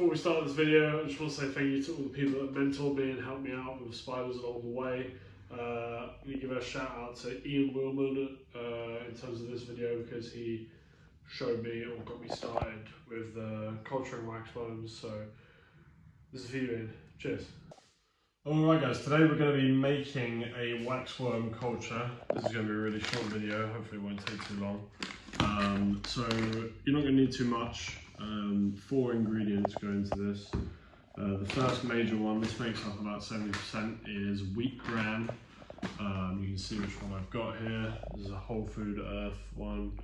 before we start this video, I just want to say thank you to all the people that mentored me and helped me out with spiders along the way. I'm going to give a shout out to Ian Willman in terms of this video, because he showed me or got me started with culturing wax worms. So this is for you, Ian. Cheers. Alright guys, today we're going to be making a waxworm culture. This is going to be a really short video, hopefully it won't take too long. So you're not going to need too much. 4 ingredients go into this. The first major one, this makes up about 70%, is wheat bran. You can see which one I've got here. This is a whole food earth one.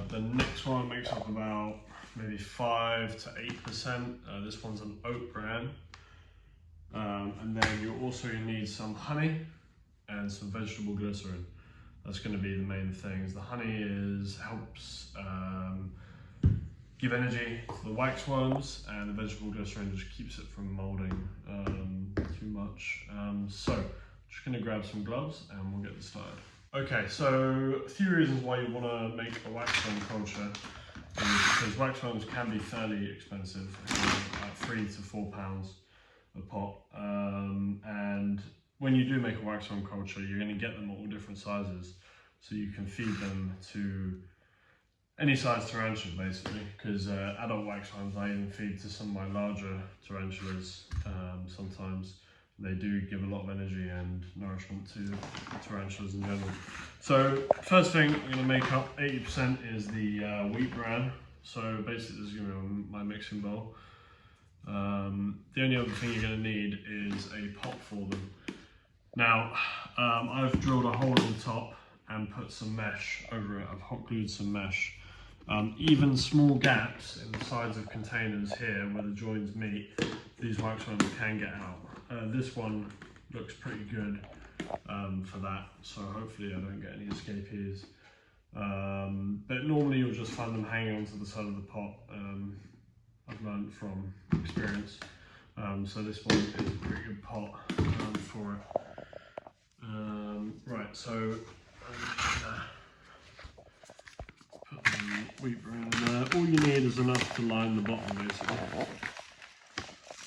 The next one makes up about maybe 5 to 8%. This one's an oat bran. And then you also need some honey and some vegetable glycerin. That's going to be the main things. The honey helps give energy to the wax worms, and the vegetable glycerin just keeps it from moulding too much. So just going to grab some gloves and we'll get this started. Okay, so a few reasons why you want to make a waxworm culture is because waxworms can be fairly expensive, about £3 to £4 a pot, and when you do make a waxworm culture, you're going to get them at all different sizes, so you can feed them to any size tarantula basically, because adult waxworms I even feed to some of my larger tarantulas. Sometimes they do give a lot of energy and nourishment to tarantulas in general. So first thing I'm going to make up 80% is the wheat bran. So basically this is going to be my mixing bowl. The only other thing you're going to need is a pot for them. Now, I've drilled a hole in the top and put some mesh over it. I've hot glued some mesh. Even small gaps in the sides of containers here where the joins meet, these waxworms can get out. This one looks pretty good for that, so hopefully I don't get any escapees. But normally you'll just find them hanging onto the side of the pot. I've learned from experience. So this one is a pretty good pot for it. Right, so I'm just gonna put the wheat bran in there. All you need is enough to line the bottom basically.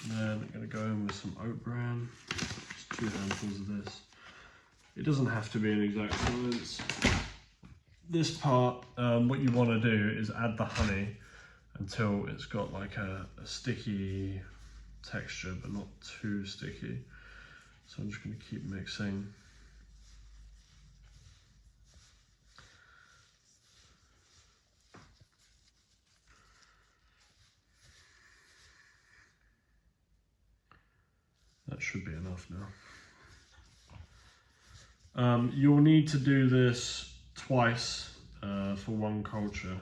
And then I'm going to go in with some oat bran, just 2 handfuls of this. It doesn't have to be an exact size. This part, what you want to do is add the honey until it's got like a sticky texture, but not too sticky. So I'm just going to keep mixing. That should be enough now. You'll need to do this twice for one culture.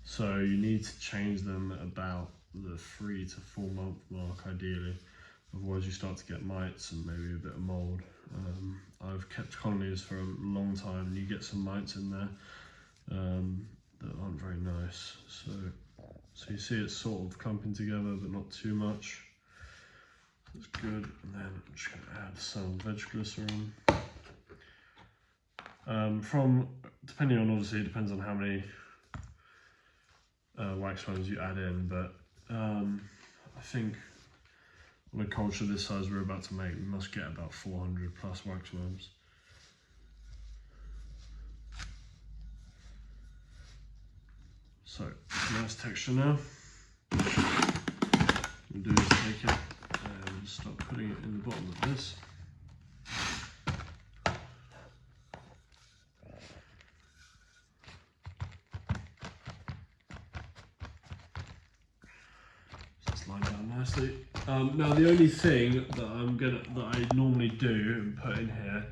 So you need to change them at about the 3 to 4 month mark ideally. Otherwise you start to get mites and maybe a bit of mould. I've kept colonies for a long time and you get some mites in there that aren't very nice. So you see it's sort of clumping together but not too much. That's good. And then I'm just going to add some veg glycerin. Depending on, obviously it depends on how many waxworms you add in, but I think on a culture this size we're about to make, we must get about 400 plus waxworms. So, nice texture now. What we'll do is take it and start putting it in the bottom of this. Now the only thing that I normally do and put in here,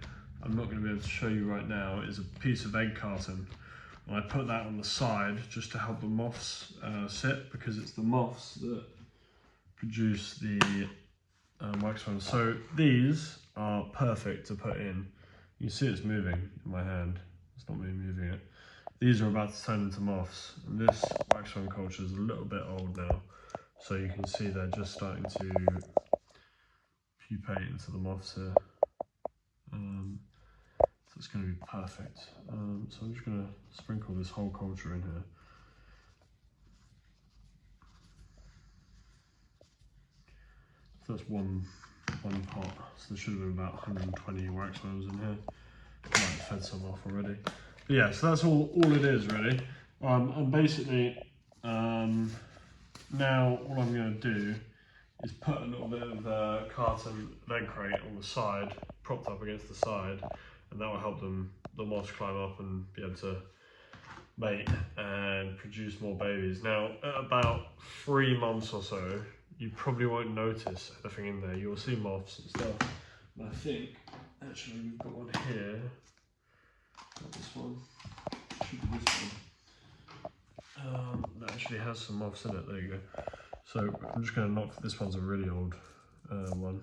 I'm not going to be able to show you right now, is a piece of egg carton. And I put that on the side just to help the moths sit, because it's the moths that produce the waxworms. So these are perfect to put in. You see it's moving in my hand. It's not me moving it. These are about to turn into moths. And this waxworm culture is a little bit old now. So you can see they're just starting to pupate into the moths here. So it's going to be perfect. So I'm just going to sprinkle this whole culture in here. So that's one pot. So there should have been about 120 wax worms in here. Might have fed some off already. But yeah, so that's all it is really. And basically, now all I'm going to do is put a little bit of carton egg crate on the side, propped up against the side, and that will help the moths climb up and be able to mate and produce more babies. Now, at about 3 months or so, you probably won't notice anything in there. You'll see moths and stuff. And I think, actually, we've got one here. Not this one. Should be this one. That actually has some moths in it. There you go. So I'm just going to knock. This one's a really old one.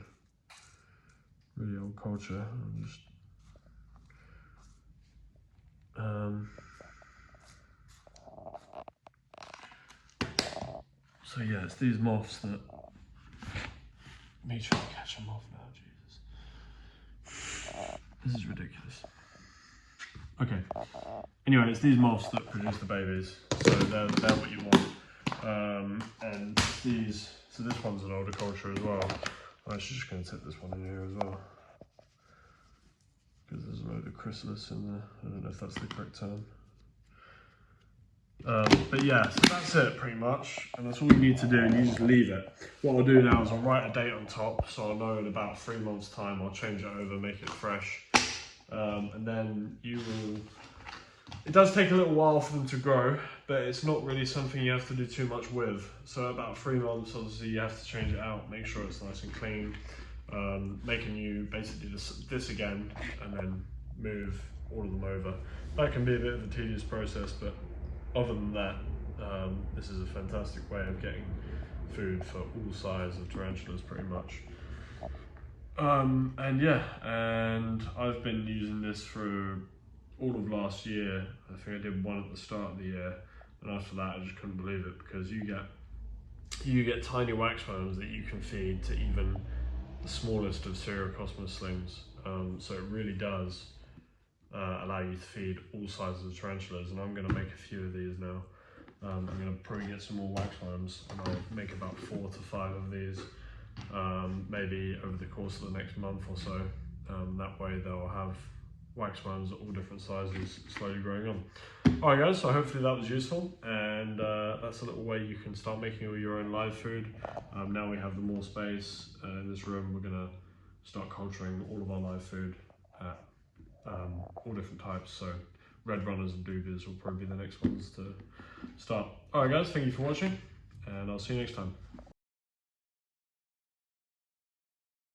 Really old culture. I'm just. So yeah, it's these moths that. Me trying to catch a moth now, Jesus. This is ridiculous. Okay. Anyway, it's these moths that produce the babies, so they're what you want. And these, so this one's an older culture as well. I'm actually just going to tip this one in here as well, because there's a load of chrysalis in there. I don't know if that's the correct term. But yeah, so that's it pretty much, and that's all you need to do, and you just leave it. What I'll do now is I'll write a date on top, so I'll know in about 3 months' time I'll change it over, make it fresh, and then you will. It does take a little while for them to grow, but it's not really something you have to do too much with. So about 3 months, obviously you have to change it out, make sure it's nice and clean, making you basically this again, and then move all of them over. That can be a bit of a tedious process, but other than that, this is a fantastic way of getting food for all sizes of tarantulas pretty much. And yeah, and I've been using this for all of last year. I think I did one at the start of the year, and after that I just couldn't believe it, because you get tiny wax worms that you can feed to even the smallest of Cosmos slings. So it really does allow you to feed all sizes of tarantulas, and I'm going to make a few of these now. I'm going to probably get some more wax worms, and I'll make about 4 to 5 of these, maybe over the course of the next month or so. That way they'll have wax worms at all different sizes slowly growing on. Alright guys, so hopefully that was useful, and that's a little way you can start making all your own live food. Now we have the more space in this room, we're going to start culturing all of our live food at all different types, so red runners and doobies will probably be the next ones to start. Alright guys, thank you for watching, and I'll see you next time.